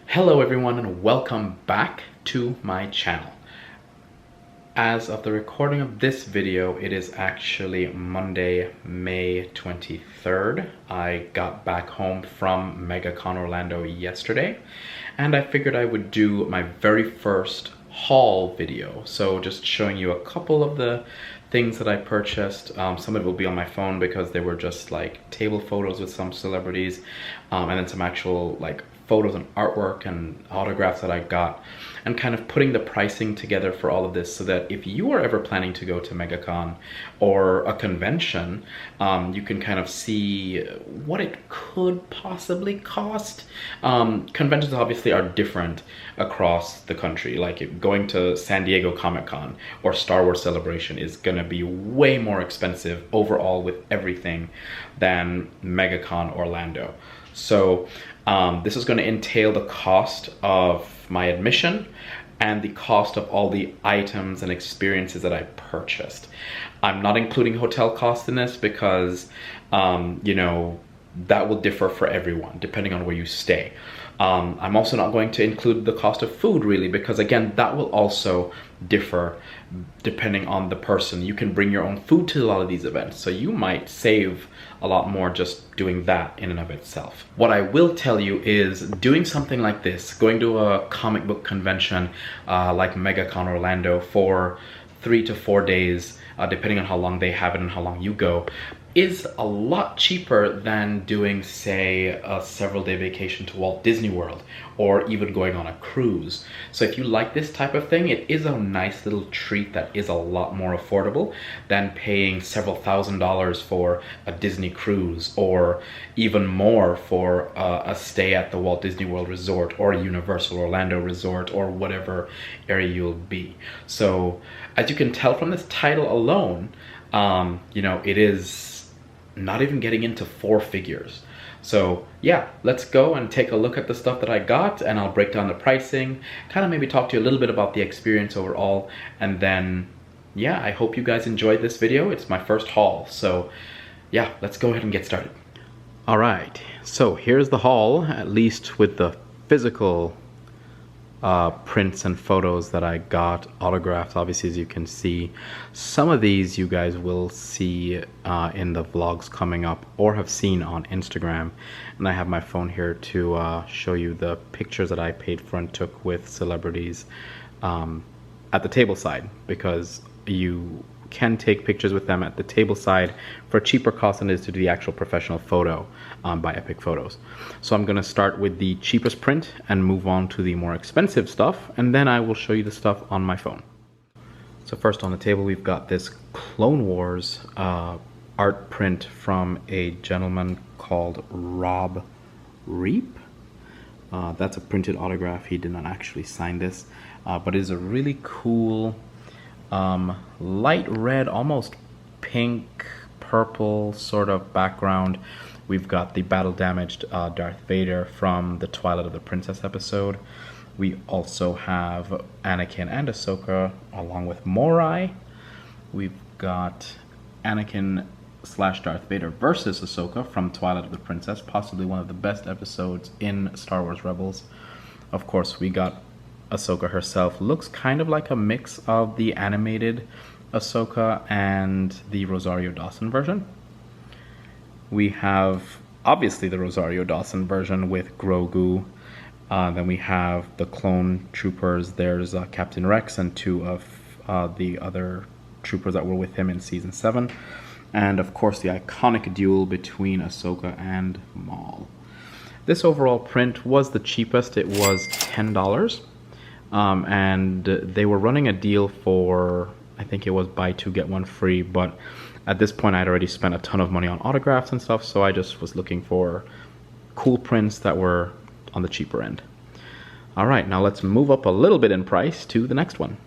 Hello everyone and welcome back to my channel. As of the recording of this video, it is actually Monday, May 23rd. I got back home from MegaCon Orlando yesterday, and I figured I would do my very first haul video. So just showing you a couple of the things that I purchased. Some of it will be on my phone because they were just like table photos with some celebrities, and then some actual like photos and artwork and autographs that I got, and kind of putting the pricing together for all of this so that if you are ever planning to go to MegaCon or a convention, you can kind of see what it could possibly cost. Conventions obviously are different across the country. Like going to San Diego Comic-Con or Star Wars Celebration is gonna be way more expensive overall with everything than MegaCon Orlando. So this is going to entail the cost of my admission and the cost of all the items and experiences that I purchased. I'm not including hotel costs in this because, you know, that will differ for everyone depending on where you stay. I'm also not going to include the cost of food really because again, that will also differ depending on the person. You can bring your own food to a lot of these events, so you might save a lot more just doing that in and of itself. What I will tell you is doing something like this, going to a comic book convention like MegaCon Orlando for 3 to 4 days, depending on how long they have it and how long you go, is a lot cheaper than doing, say, a several-day vacation to Walt Disney World or even going on a cruise. So if you like this type of thing, it is a nice little treat that is a lot more affordable than paying several $1,000s for a Disney cruise or even more for a stay at the Walt Disney World Resort or Universal Orlando Resort or whatever area you'll be. So as you can tell from this title alone, you know, it is not even getting into 4 figures. So yeah, let's go and take a look at the stuff that I got, and I'll break down the pricing, kind of maybe talk to you a little bit about the experience overall, and then yeah, I hope you guys enjoyed this video. It's my first haul, so yeah, let's go ahead and get started. All right, so here's the haul, at least with the physical prints and photos that I got, autographs obviously, as you can see. Some of these you guys will see in the vlogs coming up or have seen on Instagram, and I have my phone here to show you the pictures that I paid for and took with celebrities at the table side, because you can take pictures with them at the table side for a cheaper cost than it is to do the actual professional photo by Epic Photos. So I'm going to start with the cheapest print and move on to the more expensive stuff, and then I will show you the stuff on my phone. So first on the table we've got this Clone Wars art print from a gentleman called Reep. That's a printed autograph. He did not actually sign this, but it is a really cool light red, almost pink purple sort of background. We've got the battle damaged Darth Vader from the Twilight of the Princess episode. We also have Anakin and Ahsoka along with Morai. We've got Anakin / Darth Vader versus Ahsoka from Twilight of the Princess, possibly one of the best episodes in Star Wars Rebels. Of course, we got Ahsoka herself. Looks kind of like a mix of the animated Ahsoka and the Rosario Dawson version. We have obviously the Rosario Dawson version with Grogu. Then we have the clone troopers. There's Captain Rex and 2 of the other troopers that were with him in season 7. And of course the iconic duel between Ahsoka and Maul. This overall print was the cheapest. It was $10. And they were running a deal for, I think it was buy 2 get 1 free, but at this point I'd already spent a ton of money on autographs and stuff, so I just was looking for cool prints that were on the cheaper end. All right, now let's move up a little bit in price to the next one.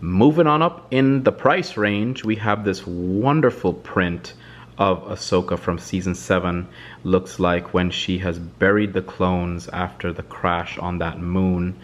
Moving on up in the price range, we have this wonderful print of Ahsoka from season 7. Looks like when she has buried the clones after the crash on that moon.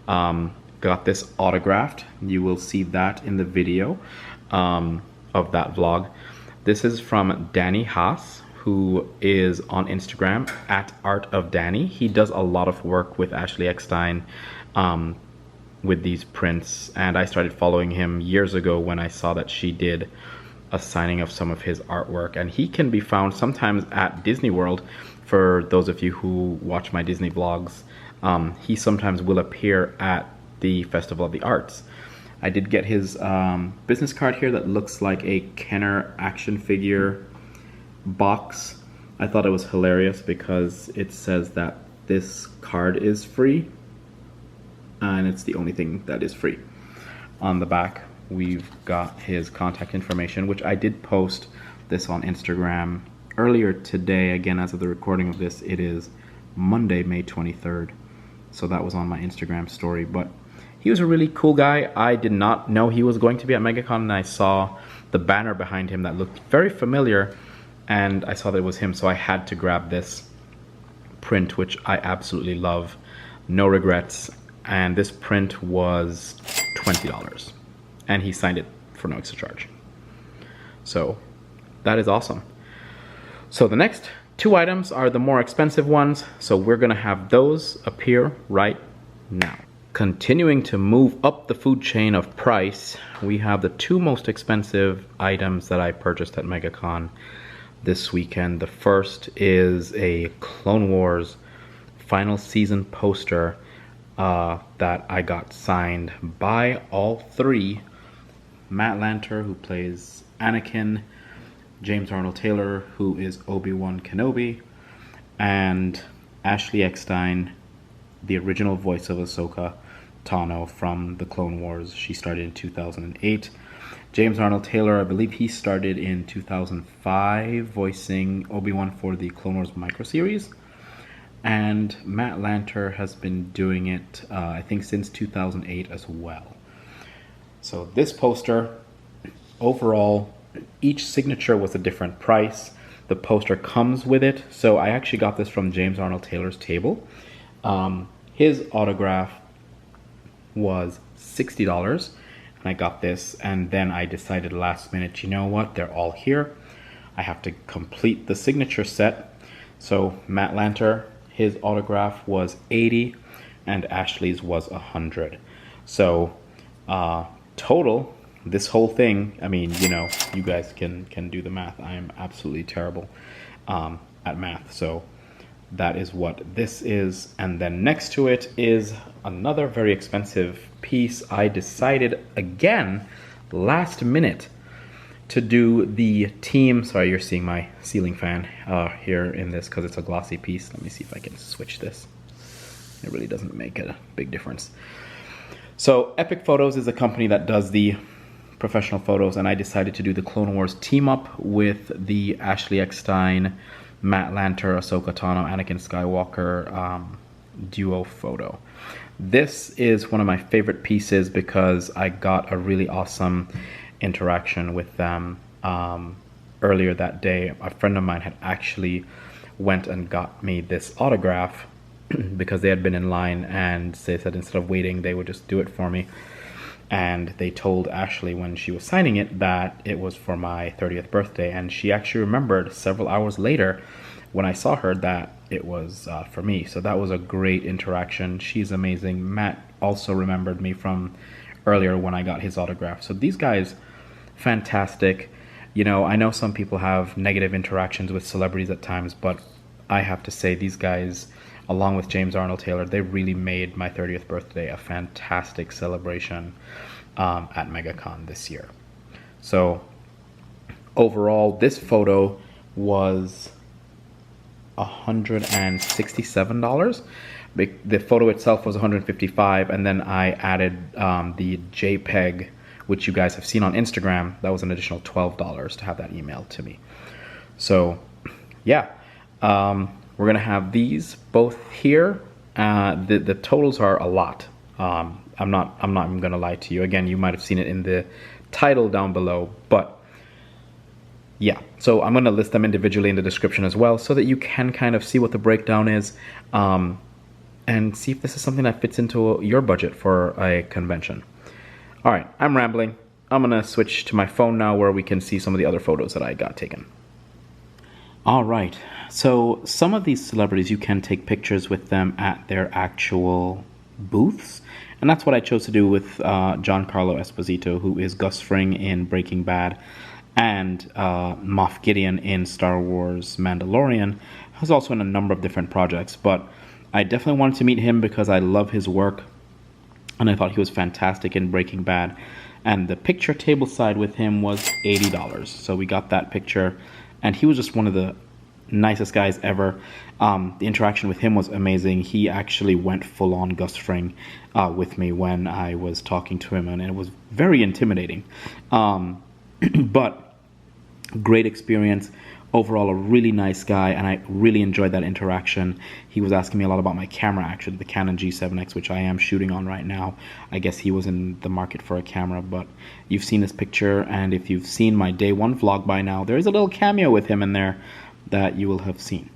Got this autographed. You will see that in the video of that vlog. This is from Danny Haas, who is on Instagram at Art of Danny. He does a lot of work with Ashley Eckstein with these prints, and I started following him years ago when I saw that she did a signing of some of his artwork. And he can be found sometimes at Disney World. For those of you who watch my Disney vlogs, he sometimes will appear at the Festival of the Arts. I did get his business card here that looks like a Kenner action figure box. I thought it was hilarious because it says that this card is free, and it's the only thing that is free. On the back, we've got his contact information, which I did post this on Instagram earlier today. Again, as of the recording of this, it is Monday, May 23rd. So that was on my Instagram story. But he was a really cool guy. I did not know he was going to be at MegaCon, and I saw the banner behind him that looked very familiar, and I saw that it was him, so I had to grab this print, which I absolutely love. No regrets. And this print was $20, and he signed it for no extra charge. So that is awesome. So the next two items are the more expensive ones, so we're gonna have those appear right now. Continuing to move up the food chain of price, we have the two most expensive items that I purchased at MegaCon this weekend. The first is a Clone Wars final season poster that I got signed by all three: Matt Lanter, who plays Anakin, James Arnold Taylor, who is Obi-Wan Kenobi, and Ashley Eckstein, the original voice of Ahsoka Tano from the Clone Wars. She started in 2008. James Arnold Taylor, I believe he started in 2005 voicing Obi-Wan for the Clone Wars microseries. And Matt Lanter has been doing it, I think, since 2008 as well. So this poster, overall, each signature was a different price. The poster comes with it. So I actually got this from James Arnold Taylor's table. His autograph was $60, and I got this, and then I decided last minute, you know what, they're all here. I have to complete the signature set. So Matt Lanter, his autograph was $80, and Ashley's was $100. So total, this whole thing, I mean, you know, you guys can do the math. I am absolutely terrible at math. So that is what this is. And then next to it is another very expensive piece. I decided again, last minute, to do the team. Sorry, you're seeing my ceiling fan here in this because it's a glossy piece. Let me see if I can switch this. It really doesn't make a big difference. So Epic Photos is a company that does the professional photos, and I decided to do the Clone Wars team up with the Ashley Eckstein, Matt Lanter, Ahsoka Tano, Anakin Skywalker duo photo. This is one of my favorite pieces because I got a really awesome interaction with them earlier that day. A friend of mine had actually went and got me this autograph because they had been in line, and they said instead of waiting they would just do it for me. And they told Ashley when she was signing it that it was for my 30th birthday, and she actually remembered several hours later when I saw her that it was for me. So that was a great interaction. She's amazing. Matt also remembered me from earlier when I got his autograph. So these guys, fantastic. You know, I know some people have negative interactions with celebrities at times, but I have to say these guys, along with James Arnold Taylor, they really made my 30th birthday a fantastic celebration at MegaCon this year. So overall, this photo was $167. The photo itself was $155, and then I added the JPEG, which you guys have seen on Instagram. That was an additional $12 to have that emailed to me. So yeah, we're gonna have these both here. The totals are a lot. I'm not even gonna lie to you. Again, you might have seen it in the title down below, but yeah. So I'm gonna list them individually in the description as well, so that you can kind of see what the breakdown is, and see if this is something that fits into your budget for a convention. All right, I'm rambling. I'm gonna switch to my phone now, where we can see some of the other photos that I got taken. All right. So some of these celebrities, you can take pictures with them at their actual booths. And that's what I chose to do with Giancarlo Esposito, who is Gus Fring in Breaking Bad, and Moff Gideon in Star Wars Mandalorian. He's also in a number of different projects. But I definitely wanted to meet him because I love his work. And I thought he was fantastic in Breaking Bad. And the picture table side with him was $80. So we got that picture. And he was just one of the nicest guys ever. The interaction with him was amazing. He actually went full on Gus Fring with me when I was talking to him, and it was very intimidating. But great experience. Overall, a really nice guy, and I really enjoyed that interaction. He was asking me a lot about my camera, actually, the Canon G7X, which I am shooting on right now. I guess he was in the market for a camera, but you've seen this picture, and if you've seen my day one vlog by now, there is a little cameo with him in there that you will have seen.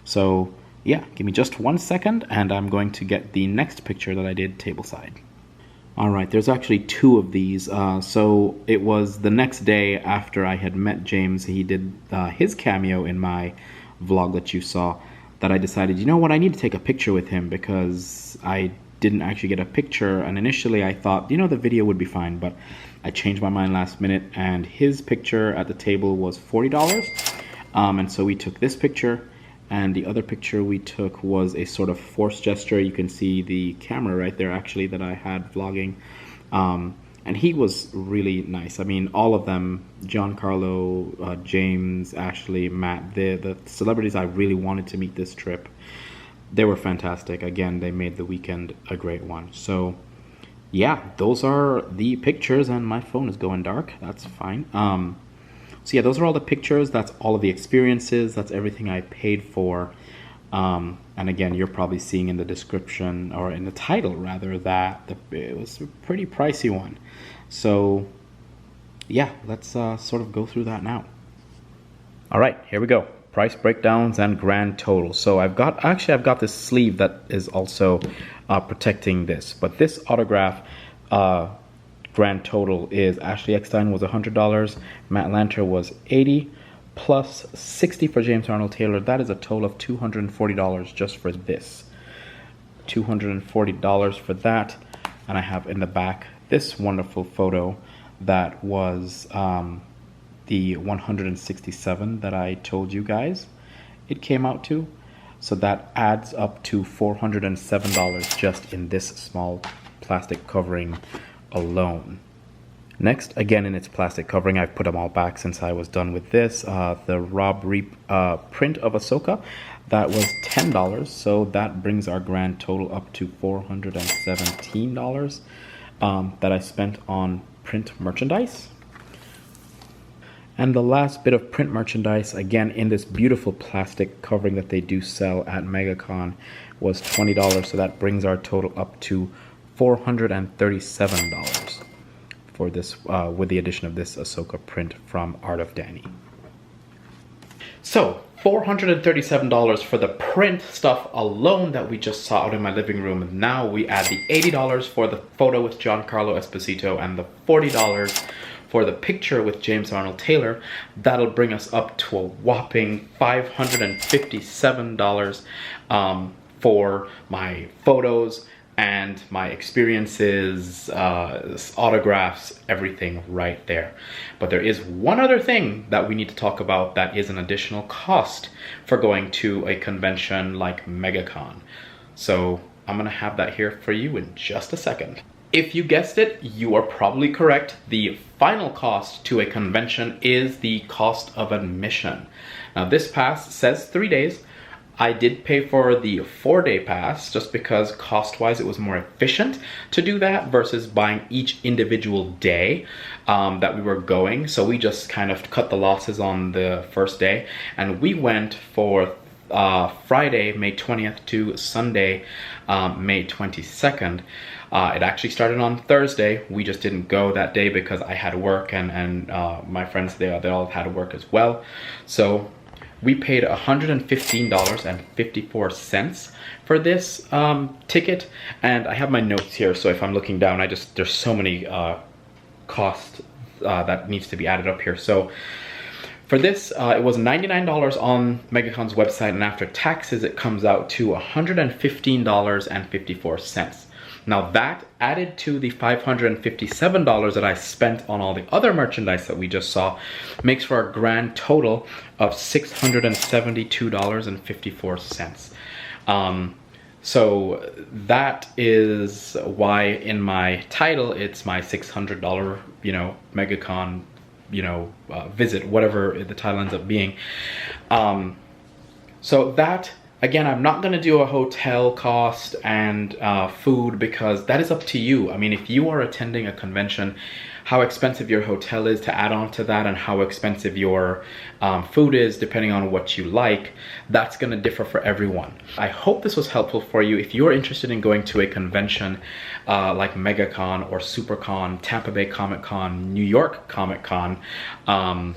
So, yeah, give me just 1 second, and I'm going to get the next picture that I did tableside. Alright, there's actually two of these. So it was the next day after I had met James, he did his cameo in my vlog that you saw, that I decided, you know what, I need to take a picture with him because I didn't actually get a picture. And initially I thought, you know, the video would be fine, but I changed my mind last minute, and his picture at the table was $40. And so we took this picture. And the other picture we took was a sort of force gesture. You can see the camera right there, actually, that I had vlogging. And he was really nice. I mean, all of them, Giancarlo, James, Ashley, Matt, the celebrities I really wanted to meet this trip, they were fantastic. Again, they made the weekend a great one. So, yeah, those are the pictures, and my phone is going dark. That's fine. So yeah, those are all the pictures. That's all of the experiences. That's everything I paid for. And again, you're probably seeing in the description, or in the title rather, that it was a pretty pricey one. So yeah, let's sort of go through that now. All right, here we go. Price breakdowns and grand total. So I've got this sleeve that is also protecting this. But this autograph, grand total is Ashley Eckstein was $100, Matt Lanter was $80, plus $60 for James Arnold Taylor. That is a total of $240 just for this. $240 for that. And I have in the back this wonderful photo that was the 167 that I told you guys it came out to. So that adds up to $407 just in this small plastic covering alone. Next, again in its plastic covering, I've put them all back since I was done with this. The Reep print of Ahsoka, that was $10, so that brings our grand total up to $417 that I spent on print merchandise. And the last bit of print merchandise, again in this beautiful plastic covering that they do sell at MegaCon, was $20, so that brings our total up to $437 for this, with the addition of this Ahsoka print from Art of Danny. So $437 for the print stuff alone that we just saw out in my living room. Now we add the $80 for the photo with Giancarlo Esposito and the $40 for the picture with James Arnold Taylor. That'll bring us up to a whopping $557 for my photos and my experiences, autographs, everything right there. But there is one other thing that we need to talk about that is an additional cost for going to a convention like MegaCon. So I'm gonna have that here for you in just a second. If you guessed it, you are probably correct. The final cost to a convention is the cost of admission. Now this pass says 3 days. I did pay for the 4-day pass just because cost-wise it was more efficient to do that versus buying each individual day that we were going. So we just kind of cut the losses on the first day, and we went for Friday, May 20th to Sunday, May 22nd. It actually started on Thursday. We just didn't go that day because I had work, and my friends, they all had work as well. So we paid $115.54 for this ticket, and I have my notes here, so if I'm looking down, there's so many costs that needs to be added up here. So For this, it was $99 on MegaCon's website, and after taxes, it comes out to $115.54. Now that, added to the $557 that I spent on all the other merchandise that we just saw, makes for a grand total of $672.54. So that is why in my title, it's my $600, you know, MegaCon, you know, visit, whatever the title ends up being. So that, again, I'm not going to do a hotel cost and food, because that is up to you. I mean, if you are attending a convention, how expensive your hotel is to add on to that, and how expensive your food is, depending on what you like, that's going to differ for everyone. I hope this was helpful for you. If you're interested in going to a convention like MegaCon or SuperCon, Tampa Bay Comic Con, New York Comic Con,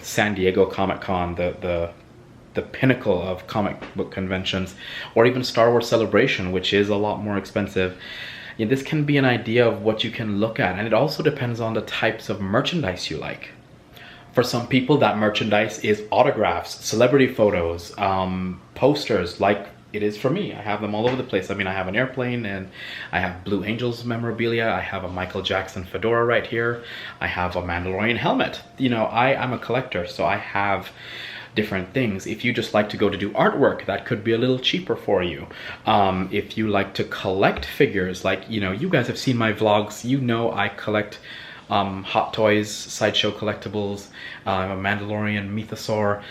San Diego Comic Con, the pinnacle of comic book conventions, or even Star Wars Celebration, which is a lot more expensive, yeah, this can be an idea of what you can look at. And it also depends on the types of merchandise you like. For some people, that merchandise is autographs, celebrity photos, posters, like it is for me. I have them all over the place. I mean, I have an airplane, and I have Blue Angels memorabilia. I have a Michael Jackson fedora right here. I have a Mandalorian helmet. You know, I'm a collector, so I have different things. If you just like to go to do artwork, that could be a little cheaper for you. If you like to collect figures, like, you know, you guys have seen my vlogs, you know I collect Hot Toys, Sideshow collectibles, I'm a Mandalorian mythosaur,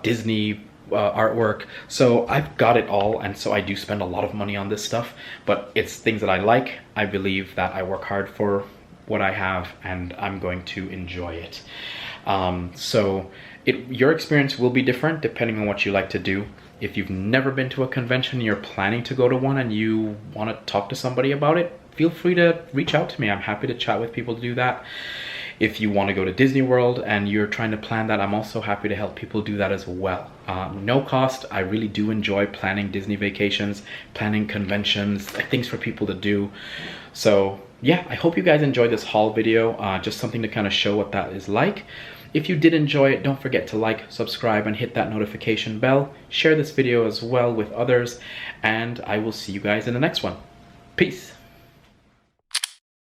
Disney artwork. So I've got it all, and so I do spend a lot of money on this stuff, but it's things that I like. I believe that I work hard for what I have, and I'm going to enjoy it. So your experience will be different depending on what you like to do. If you've never been to a convention, you're planning to go to one, and you want to talk to somebody about it, feel free to reach out to me. I'm happy to chat with people to do that. If you want to go to Disney World and you're trying to plan that, I'm also happy to help people do that as well. No cost. I really do enjoy planning Disney vacations, planning conventions, things for people to do. So yeah, I hope you guys enjoyed this haul video, just something to kind of show what that is like. If you did enjoy it, don't forget to like, subscribe, and hit that notification bell. Share this video as well with others, and I will see you guys in the next one. Peace.